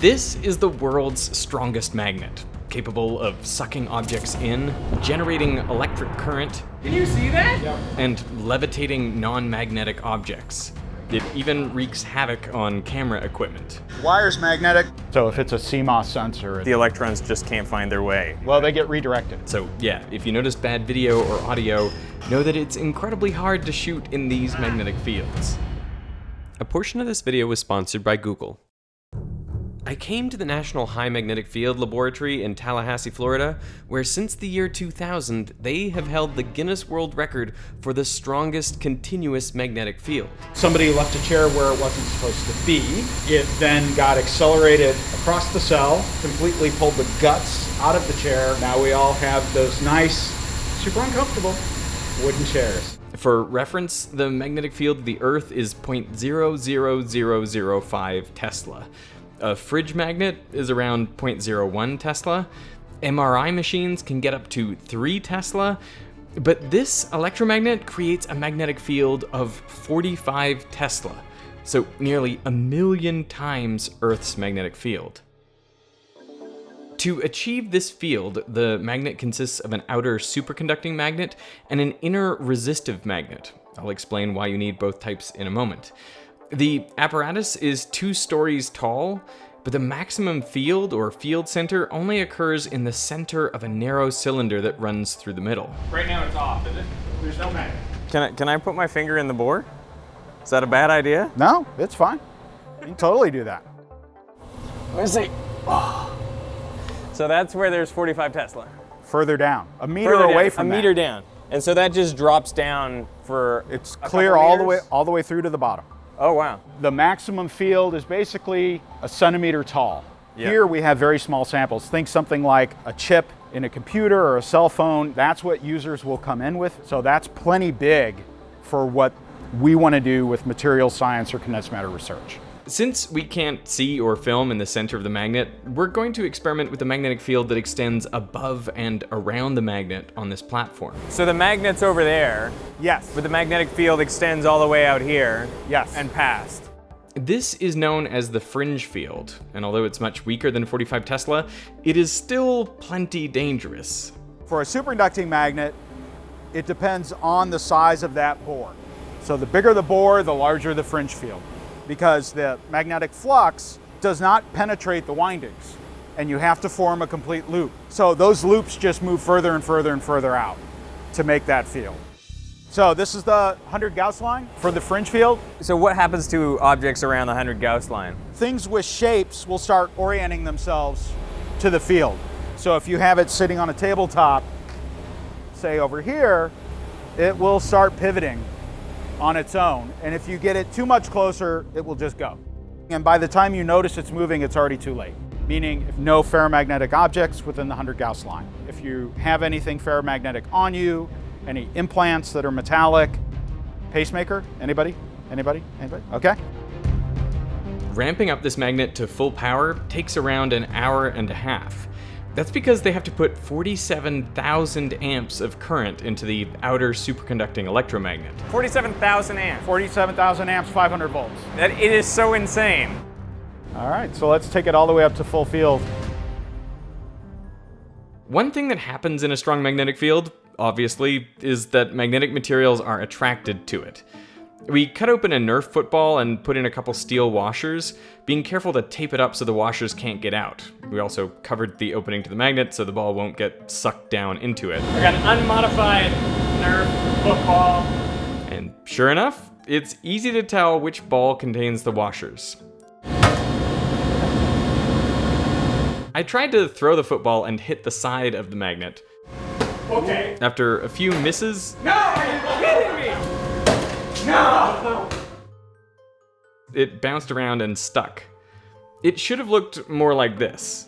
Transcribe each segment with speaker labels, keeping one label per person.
Speaker 1: This is the world's strongest magnet, capable of sucking objects in, generating electric current.
Speaker 2: Can you see that?
Speaker 3: Yep.
Speaker 1: And levitating non-magnetic objects. It even wreaks havoc on camera equipment.
Speaker 3: Wire's magnetic, so if it's a CMOS sensor,
Speaker 4: The electrons just can't find their way.
Speaker 3: well, they get redirected.
Speaker 1: So yeah, if you notice bad video or audio, know that it's incredibly hard to shoot in these magnetic fields. A portion of this video was sponsored by Google. I came to the National High Magnetic Field Laboratory in Tallahassee, Florida, where since the year 2000, they have held the Guinness World Record for the strongest continuous magnetic field.
Speaker 3: Somebody left a chair where it wasn't supposed to be. It then got accelerated across the cell, completely pulled the guts out of the chair. Now we all have those nice, super uncomfortable wooden chairs.
Speaker 1: For reference, the magnetic field of the Earth is 0.00005 Tesla. A fridge magnet is around 0.01 Tesla. MRI machines can get up to 3 Tesla. But this electromagnet creates a magnetic field of 45 Tesla, so nearly 1,000,000 times Earth's magnetic field. To achieve this field, the magnet consists of an outer superconducting magnet and an inner resistive magnet. I'll explain why you need both types in a moment. The apparatus is 2 stories tall, but the maximum field or field center only occurs in the center of a narrow cylinder that runs through the middle.
Speaker 3: Right now it's off, is it? There's no magnet.
Speaker 4: Can I put my finger in the bore? Is that a bad idea?
Speaker 3: No, it's fine. You can totally do that.
Speaker 4: Let's see. So that's where there's 45 Tesla.
Speaker 3: Further down, a meter
Speaker 4: Further
Speaker 3: away
Speaker 4: down,
Speaker 3: from
Speaker 4: a
Speaker 3: that.
Speaker 4: meter down. And so that just drops down for
Speaker 3: It's
Speaker 4: a
Speaker 3: clear
Speaker 4: couple
Speaker 3: all the way
Speaker 4: meters?
Speaker 3: through to the bottom.
Speaker 4: Oh, wow.
Speaker 3: The maximum field is basically a centimeter tall.
Speaker 4: Yeah.
Speaker 3: Here we have very small samples. Think something like a chip in a computer or a cell phone. That's what users will come in with. So that's plenty big for what we want to do with material science or condensed matter research.
Speaker 1: Since we can't see or film in the center of the magnet, we're going to experiment with a magnetic field that extends above and around the magnet on this platform.
Speaker 4: So the magnet's over there,
Speaker 3: Yes.
Speaker 4: but the magnetic field extends all the way out here.
Speaker 3: Yes.
Speaker 4: And past.
Speaker 1: This is known as the fringe field, and although it's much weaker than 45 Tesla, it is still plenty dangerous.
Speaker 3: For a superconducting magnet, it depends on the size of that bore. So the bigger the bore, the larger the fringe field, because the magnetic flux does not penetrate the windings, and you have to form a complete loop. So those loops just move further and further and further out to make that field. So this is the 100 Gauss line for the fringe field.
Speaker 4: So what happens to objects around the 100 Gauss line?
Speaker 3: Things with shapes will start orienting themselves to the field. So if you have it sitting on a tabletop, say over here, it will start pivoting on its own. And if you get it too much closer, it will just go. And by the time you notice it's moving, it's already too late. Meaning no ferromagnetic objects within the 100 Gauss line. If you have anything ferromagnetic on you, any implants that are metallic, pacemaker, anybody? Anybody? Anybody? Okay.
Speaker 1: Ramping up this magnet to full power takes around an hour and a half. That's because they have to put 47,000 amps of current into the outer superconducting electromagnet.
Speaker 4: 47,000 amps.
Speaker 3: 47,000 amps, 500 volts.
Speaker 4: It is so insane.
Speaker 3: All right, so let's take it all the way up to full field.
Speaker 1: One thing that happens in a strong magnetic field, obviously, is that magnetic materials are attracted to it. We cut open a Nerf football and put in a couple steel washers, being careful to tape it up so the washers can't get out. We also covered the opening to the magnet so the ball won't get sucked down into it.
Speaker 4: I got an unmodified Nerf football.
Speaker 1: And sure enough, it's easy to tell which ball contains the washers. I tried to throw the football and hit the side of the magnet.
Speaker 3: Okay.
Speaker 1: After a few misses,
Speaker 4: No, are you kidding me? No!
Speaker 1: it bounced around and stuck. It should have looked more like this.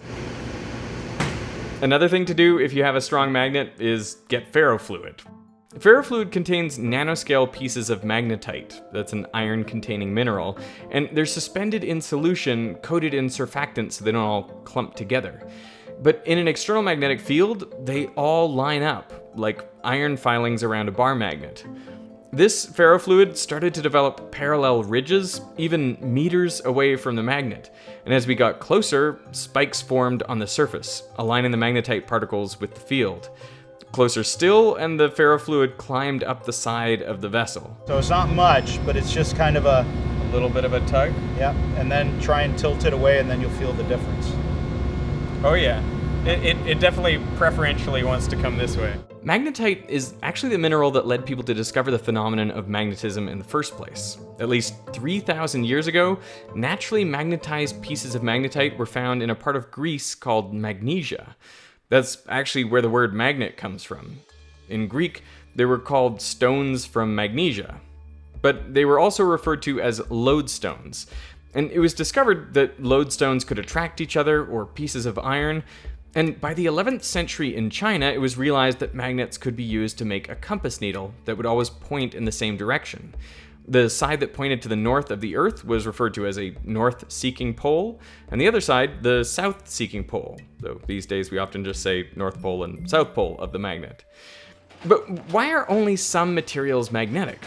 Speaker 1: Another thing to do if you have a strong magnet is get ferrofluid. Ferrofluid contains nanoscale pieces of magnetite, that's an iron-containing mineral, and they're suspended in solution, coated in surfactant so they don't all clump together. But in an external magnetic field, they all line up, like iron filings around a bar magnet. This ferrofluid started to develop parallel ridges, even meters away from the magnet. And as we got closer, spikes formed on the surface, aligning the magnetite particles with the field. Closer still, and the ferrofluid climbed up the side of the vessel.
Speaker 3: So it's not much, but it's just kind of a
Speaker 1: little bit of a tug?
Speaker 3: yeah, and then try and tilt it away and then you'll feel the difference.
Speaker 4: Oh yeah, it definitely preferentially wants to come this way.
Speaker 1: Magnetite is actually the mineral that led people to discover the phenomenon of magnetism in the first place. At least 3,000 years ago, naturally magnetized pieces of magnetite were found in a part of Greece called Magnesia. That's actually where the word magnet comes from. In Greek, they were called stones from Magnesia, but they were also referred to as lodestones. And it was discovered that lodestones could attract each other or pieces of iron. And by the 11th century in China, it was realized that magnets could be used to make a compass needle that would always point in the same direction. The side that pointed to the north of the Earth was referred to as a north-seeking pole, and the other side, the south-seeking pole, though these days we often just say North Pole and South Pole of the magnet. But why are only some materials magnetic?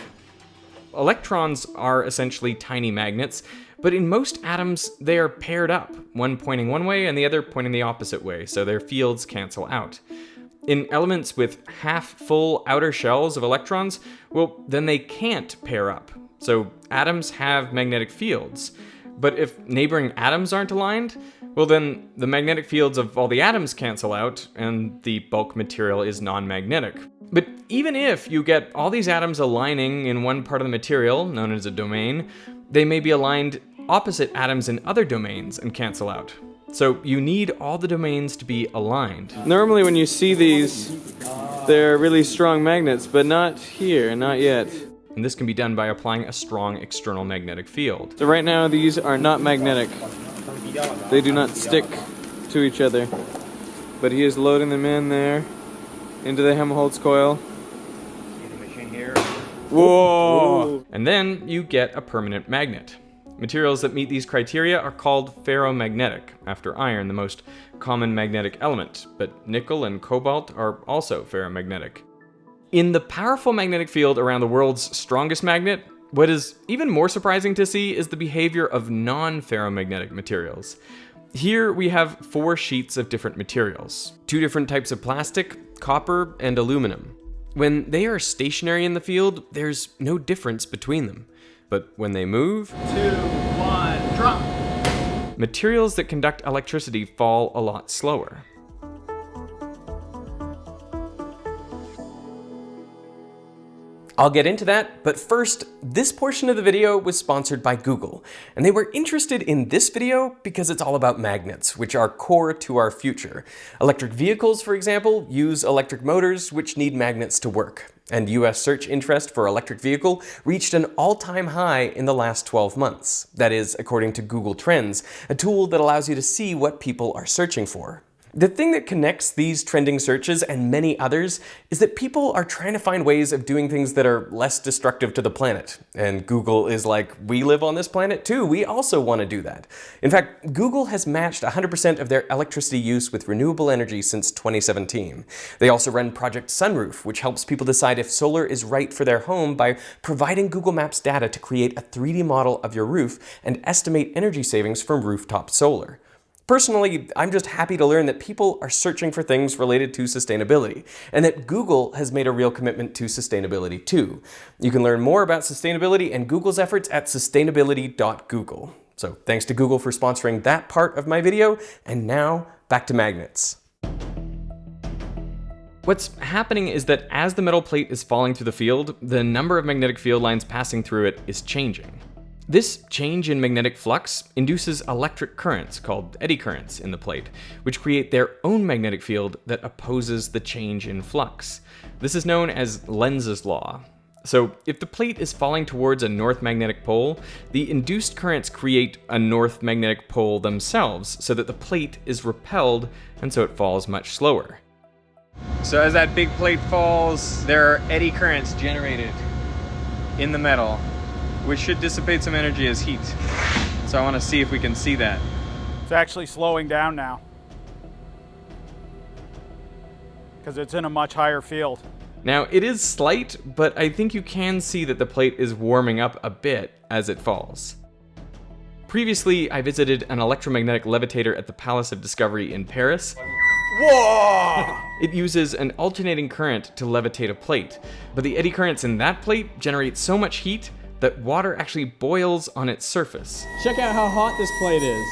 Speaker 1: Electrons are essentially tiny magnets, but in most atoms, they are paired up, one pointing one way and the other pointing the opposite way, so their fields cancel out. In elements with half-full outer shells of electrons, well, then they can't pair up. So atoms have magnetic fields. But if neighboring atoms aren't aligned, well then the magnetic fields of all the atoms cancel out, and the bulk material is non-magnetic. But even if you get all these atoms aligning in one part of the material, known as a domain, they may be aligned opposite atoms in other domains and cancel out. So you need all the domains to be aligned.
Speaker 2: Normally when you see these, they're really strong magnets, but not here, not yet.
Speaker 1: And this can be done by applying a strong external magnetic field.
Speaker 2: So right now these are not magnetic. They do not stick to each other. But he is loading them in there, into the Helmholtz coil. Whoa!
Speaker 1: And then you get a permanent magnet. Materials that meet these criteria are called ferromagnetic, after iron, the most common magnetic element, but nickel and cobalt are also ferromagnetic. In the powerful magnetic field around the world's strongest magnet, what is even more surprising to see is the behavior of non-ferromagnetic materials. Here we have 4 sheets of different materials, 2 different types of plastic, copper, and aluminum. When they are stationary in the field, there's no difference between them. But when they move, 2, 1, drop! Materials that conduct electricity fall a lot slower. I'll get into that, but first, this portion of the video was sponsored by Google, and they were interested in this video because it's all about magnets, which are core to our future. Electric vehicles, for example, use electric motors which need magnets to work, and US search interest for electric vehicle reached an all-time high in the last 12 months. That is, according to Google Trends, a tool that allows you to see what people are searching for. The thing that connects these trending searches and many others is that people are trying to find ways of doing things that are less destructive to the planet. And Google is like, we live on this planet too, we also want to do that. In fact, Google has matched 100% of their electricity use with renewable energy since 2017. They also run Project Sunroof, which helps people decide if solar is right for their home by providing Google Maps data to create a 3D model of your roof and estimate energy savings from rooftop solar. Personally, I'm just happy to learn that people are searching for things related to sustainability, and that Google has made a real commitment to sustainability too. You can learn more about sustainability and Google's efforts at sustainability.google. So thanks to Google for sponsoring that part of my video, and now back to magnets. What's happening is that as the metal plate is falling through the field, the number of magnetic field lines passing through it is changing. This change in magnetic flux induces electric currents, called eddy currents, in the plate, which create their own magnetic field that opposes the change in flux. This is known as Lenz's law. So if the plate is falling towards a north magnetic pole, the induced currents create a north magnetic pole themselves, so that the plate is repelled, and so it falls much slower.
Speaker 4: So as that big plate falls, there are eddy currents generated in the metal, which should dissipate some energy as heat. So I want to see if we can see that.
Speaker 3: It's actually slowing down now because it's in a much higher field.
Speaker 1: Now, it is slight, but I think you can see that the plate is warming up a bit as it falls. Previously, I visited an electromagnetic levitator at the Palace of Discovery in Paris.
Speaker 3: Whoa!
Speaker 1: It uses an alternating current to levitate a plate, but the eddy currents in that plate generate so much heat that water actually boils on its surface.
Speaker 5: Check out how hot this plate is.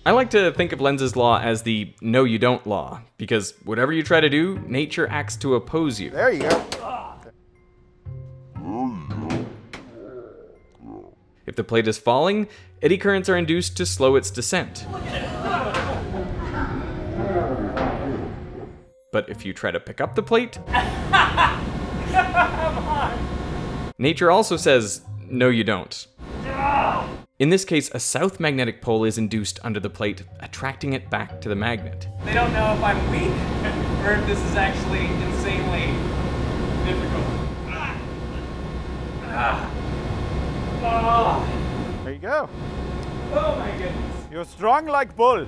Speaker 1: I like to think of Lenz's law as the no you don't law, because whatever you try to do, nature acts to oppose you.
Speaker 3: There you go.
Speaker 1: If the plate is falling, eddy currents are induced to slow its descent. But if you try to pick up the plate, nature also says, no you don't. In this case, a south magnetic pole is induced under the plate, attracting it back to the magnet.
Speaker 5: They don't know if I'm weak or if this is actually insanely difficult.
Speaker 3: There you go.
Speaker 5: Oh my goodness.
Speaker 3: You're strong like bull.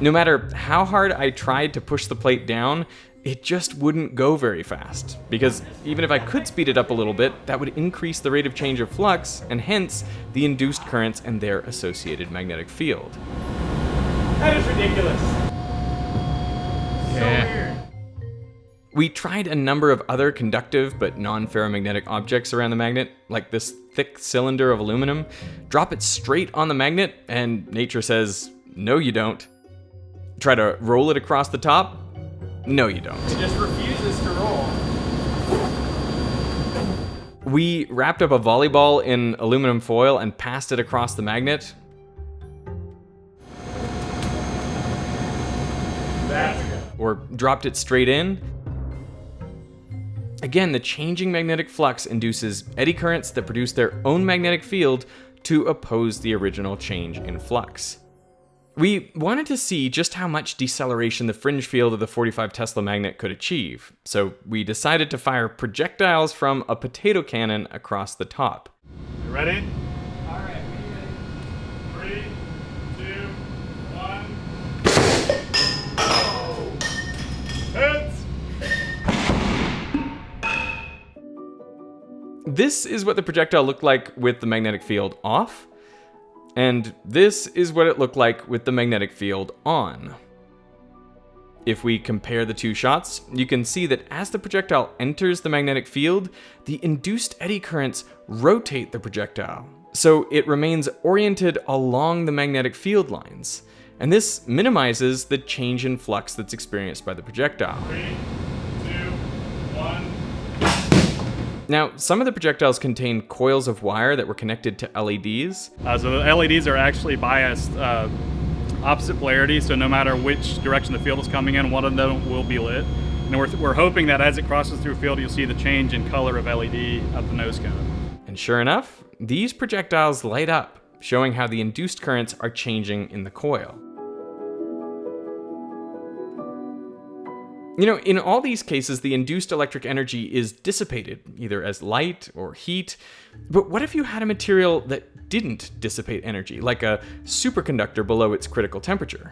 Speaker 1: No matter how hard I tried to push the plate down, it just wouldn't go very fast, because even if I could speed it up a little bit, that would increase the rate of change of flux, and hence the induced currents and their associated magnetic field.
Speaker 5: That is ridiculous. So weird.
Speaker 1: We tried a number of other conductive but non-ferromagnetic objects around the magnet, like this thick cylinder of aluminum. Drop it straight on the magnet, and nature says, no you don't. Try to roll it across the top? No you don't.
Speaker 5: It just refuses to roll.
Speaker 1: We wrapped up a volleyball in aluminum foil and passed it across the magnet. Or dropped it straight in. Again, the changing magnetic flux induces eddy currents that produce their own magnetic field to oppose the original change in flux. We wanted to see just how much deceleration the fringe field of the 45 Tesla magnet could achieve, so we decided to fire projectiles from a potato cannon across the top.
Speaker 6: You ready?
Speaker 5: All right, we ready?
Speaker 6: 3, 2, 1. Hits!
Speaker 1: This is what the projectile looked like with the magnetic field off, and this is what it looked like with the magnetic field on. If we compare the two shots, you can see that as the projectile enters the magnetic field, the induced eddy currents rotate the projectile, so it remains oriented along the magnetic field lines, and this minimizes the change in flux that's experienced by the projectile.
Speaker 6: 3, 2, 1.
Speaker 1: Now, some of the projectiles contain coils of wire that were connected to LEDs.
Speaker 6: So the LEDs are actually biased opposite polarity, so no matter which direction the field is coming in, one of them will be lit. And we're hoping that as it crosses through field, you'll see the change in color of LED at the nose cone.
Speaker 1: And sure enough, these projectiles light up, showing how the induced currents are changing in the coil. You know, in all these cases, the induced electric energy is dissipated, either as light or heat. But what if you had a material that didn't dissipate energy, like a superconductor below its critical temperature?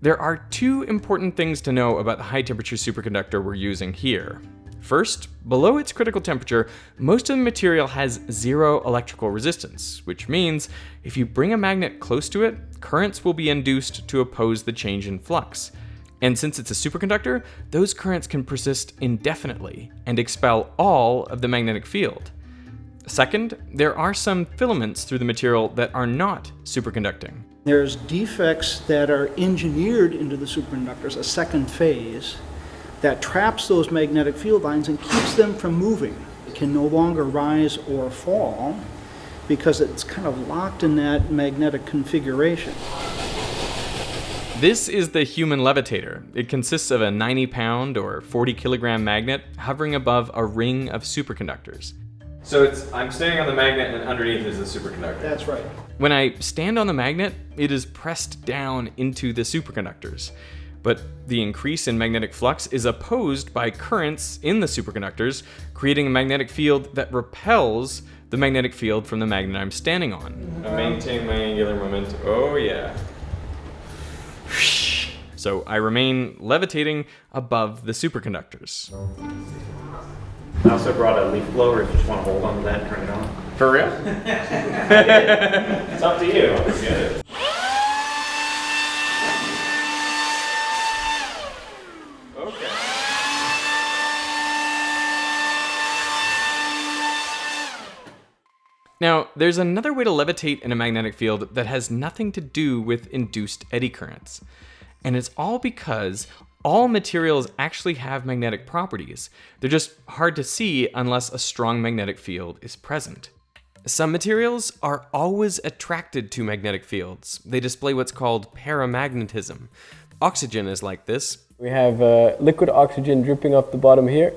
Speaker 1: There are two important things to know about the high-temperature superconductor we're using here. First, below its critical temperature, most of the material has zero electrical resistance, which means if you bring a magnet close to it, currents will be induced to oppose the change in flux. And since it's a superconductor, those currents can persist indefinitely and expel all of the magnetic field. Second, there are some filaments through the material that are not superconducting.
Speaker 7: There's defects that are engineered into the superconductors, a second phase, that traps those magnetic field lines and keeps them from moving. It can no longer rise or fall because it's kind of locked in that magnetic configuration.
Speaker 1: This is the Human Levitator. It consists of a 90-pound or 40-kilogram magnet hovering above a ring of superconductors. So I'm standing on the magnet and underneath is the superconductor.
Speaker 7: That's right.
Speaker 1: When I stand on the magnet, it is pressed down into the superconductors. But the increase in magnetic flux is opposed by currents in the superconductors, creating a magnetic field that repels the magnetic field from the magnet I'm standing on. I maintain my angular momentum. Oh yeah. So I remain levitating above the superconductors.
Speaker 8: I also brought a leaf blower if you just want to hold on to that and turn it on.
Speaker 1: For real?
Speaker 8: It's up to you. I'll just get it.
Speaker 1: Now, there's another way to levitate in a magnetic field that has nothing to do with induced eddy currents. And it's all because all materials actually have magnetic properties. They're just hard to see unless a strong magnetic field is present. Some materials are always attracted to magnetic fields. They display what's called paramagnetism. Oxygen is like this.
Speaker 9: We have liquid oxygen dripping off the bottom here,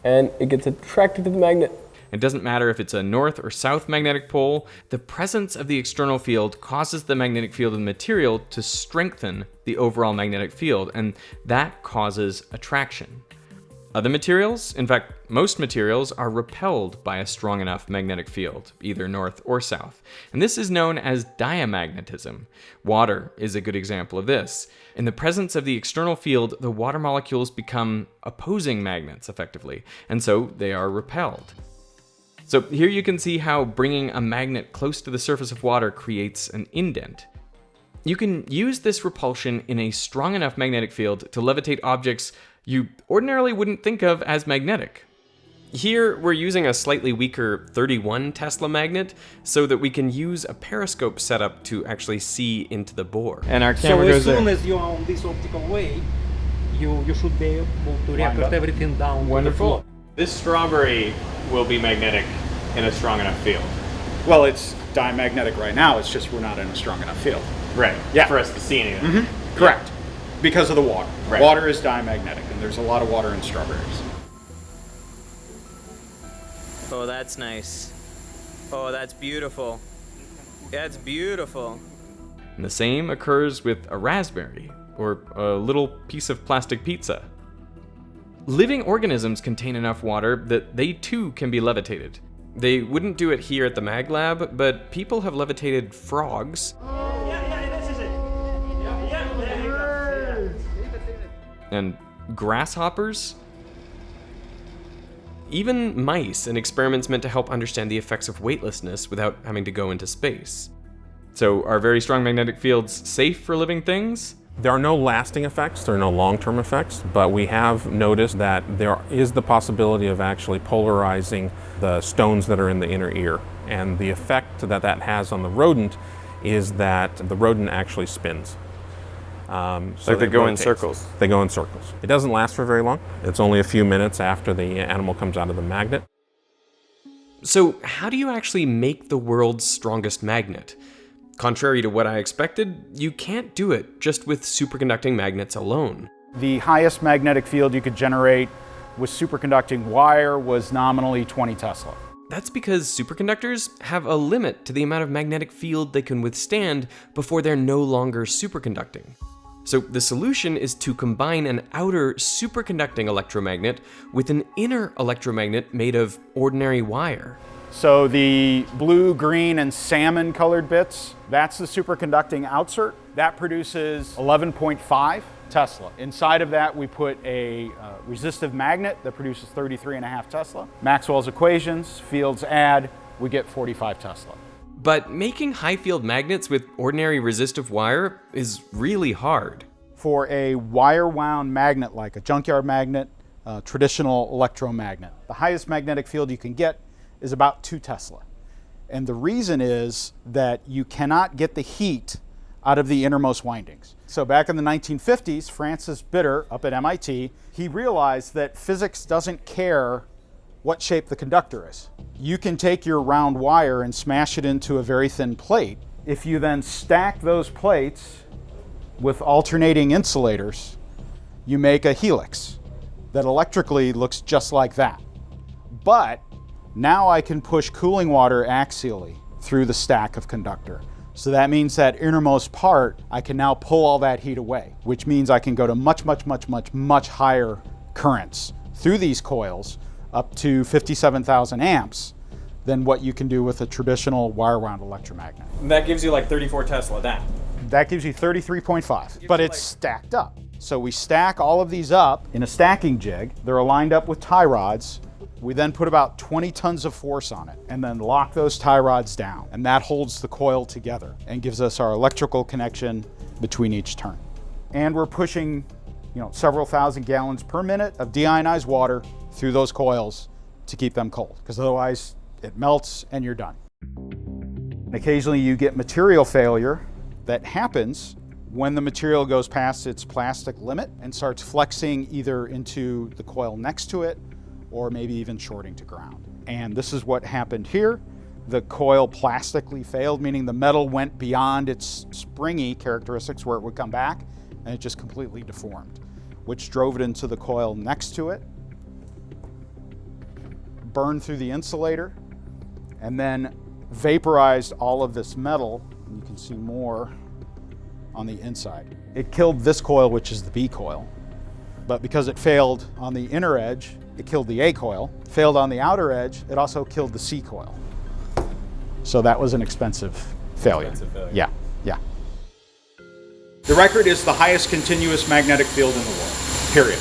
Speaker 9: and it gets attracted to the magnet.
Speaker 1: It doesn't matter if it's a north or south magnetic pole, the presence of the external field causes the magnetic field of the material to strengthen the overall magnetic field, and that causes attraction. Other materials, in fact, most materials, are repelled by a strong enough magnetic field, either north or south. And this is known as diamagnetism. Water is a good example of this. In the presence of the external field, the water molecules become opposing magnets, effectively, and so they are repelled. So here you can see how bringing a magnet close to the surface of water creates an indent. You can use this repulsion in a strong enough magnetic field to levitate objects you ordinarily wouldn't think of as magnetic. Here we're using a slightly weaker 31 Tesla magnet so that we can use a periscope setup to actually see into the bore.
Speaker 2: And our camera goes there.
Speaker 5: So as soon as you are on this optical way, you should be able to react everything down.
Speaker 1: Wonderful.
Speaker 8: This strawberry will be magnetic in a strong enough field.
Speaker 3: Well, it's diamagnetic right now, it's just we're not in a strong enough field.
Speaker 8: Right.
Speaker 3: Yeah.
Speaker 8: For us to see anything.
Speaker 3: Correct. Because of the water.
Speaker 8: Right.
Speaker 3: Water is diamagnetic, and there's a lot of water in strawberries.
Speaker 10: Oh, that's nice. Oh, that's beautiful. That's beautiful.
Speaker 1: And the same occurs with a raspberry or a little piece of plastic pizza. Living organisms contain enough water that they too can be levitated. They wouldn't do it here at the Mag Lab, but people have levitated frogs and grasshoppers, even mice in experiments meant to help understand the effects of weightlessness without having to go into space. So are very strong magnetic fields safe for living things?
Speaker 11: There are no lasting effects, there are no long-term effects, but we have noticed that there is the possibility of actually polarizing the stones that are in the inner ear. And the effect that that has on the rodent is that the rodent actually spins. So
Speaker 2: Like they go in
Speaker 11: rotates.
Speaker 2: circles.
Speaker 11: They go in circles. It doesn't last for very long. It's only a few minutes after the animal comes out of the magnet.
Speaker 1: So how do you actually make the world's strongest magnet? Contrary to what I expected, you can't do it just with superconducting magnets alone.
Speaker 3: The highest magnetic field you could generate with superconducting wire was nominally 20 Tesla.
Speaker 1: That's because superconductors have a limit to the amount of magnetic field they can withstand before they're no longer superconducting. So the solution is to combine an outer superconducting electromagnet with an inner electromagnet made of ordinary wire.
Speaker 3: So the blue, green, and salmon colored bits, that's the superconducting outsert. That produces 11.5 Tesla. Inside of that, we put a resistive magnet that produces 33.5 Tesla. Maxwell's equations, fields add, we get 45 Tesla.
Speaker 1: But making high field magnets with ordinary resistive wire is really hard.
Speaker 3: For a wire-wound magnet like a junkyard magnet, traditional electromagnet, the highest magnetic field you can get is about 2 Tesla. And the reason is that you cannot get the heat out of the innermost windings. So back in the 1950s, Francis Bitter up at MIT, he realized that physics doesn't care what shape the conductor is. You can take your round wire and smash it into a very thin plate. If you then stack those plates with alternating insulators, you make a helix that electrically looks just like that. But now I can push cooling water axially through the stack of conductor. So that means that innermost part, I can now pull all that heat away, which means I can go to much higher currents through these coils, up to 57,000 amps, than what you can do with a traditional wire-wound electromagnet.
Speaker 2: That gives you like 34 Tesla, that.
Speaker 3: That gives you 33.5, but it's stacked up. So we stack all of these up in a stacking jig. They're aligned up with tie rods. We then put about 20 tons of force on it and then lock those tie rods down. And that holds the coil together and gives us our electrical connection between each turn. And we're pushing, several thousand gallons per minute of deionized water through those coils to keep them cold, because otherwise it melts and you're done. And occasionally you get material failure that happens when the material goes past its plastic limit and starts flexing either into the coil next to it or maybe even shorting to ground. And this is what happened here. The coil plastically failed, meaning the metal went beyond its springy characteristics where it would come back, and it just completely deformed, which drove it into the coil next to it, burned through the insulator, and then vaporized all of this metal. And you can see more on the inside. It killed this coil, which is the B coil, but because it failed on the inner edge, it killed the A coil. Failed on the outer edge, it also killed the C coil. So that was an expensive failure. Yeah. The record is the highest continuous magnetic field in the world, period.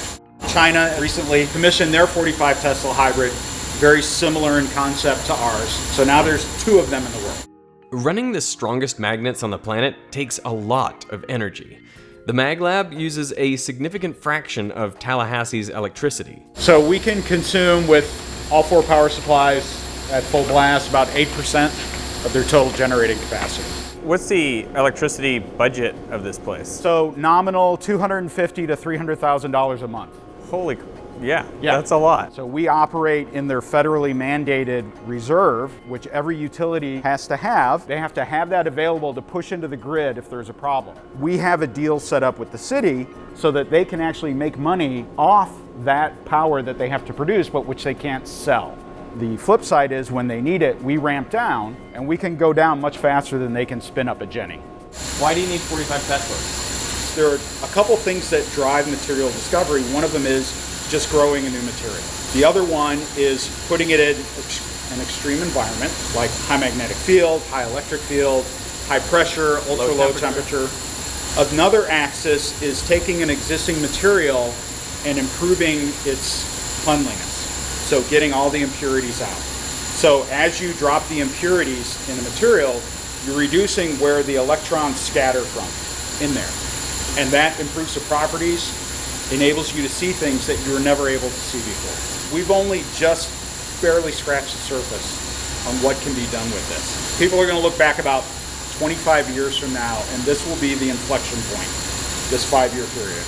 Speaker 3: China recently commissioned their 45 Tesla hybrid, very similar in concept to ours. So now there's 2 of them in the world.
Speaker 1: Running the strongest magnets on the planet takes a lot of energy. The Mag Lab uses a significant fraction of Tallahassee's electricity.
Speaker 3: So we can consume, with all 4 power supplies at full blast, about 8% of their total generating capacity.
Speaker 4: What's the electricity budget of this place?
Speaker 3: So nominal $250,000 to $300,000 a month.
Speaker 4: Holy, yeah, that's a lot.
Speaker 3: So we operate in their federally mandated reserve, which every utility has to have. They have to have that available to push into the grid if there's a problem. We have a deal set up with the city so that they can actually make money off that power that they have to produce, but which they can't sell. The flip side is when they need it, we ramp down, and we can go down much faster than they can spin up a Jenny.
Speaker 4: Why do you need 45 Teslas?
Speaker 3: There are a couple things that drive material discovery. One of them is just growing a new material. The other one is putting it in an extreme environment, like high magnetic field, high electric field, high pressure, ultra low temperature. Another axis is taking an existing material and improving its cleanliness. So getting all the impurities out. So as you drop the impurities in the material, you're reducing where the electrons scatter from in there. And that improves the properties, enables you to see things that you were never able to see before. We've only just barely scratched the surface on what can be done with this. People are going to look back about 25 years from now, and this will be the inflection point, this 5-year period.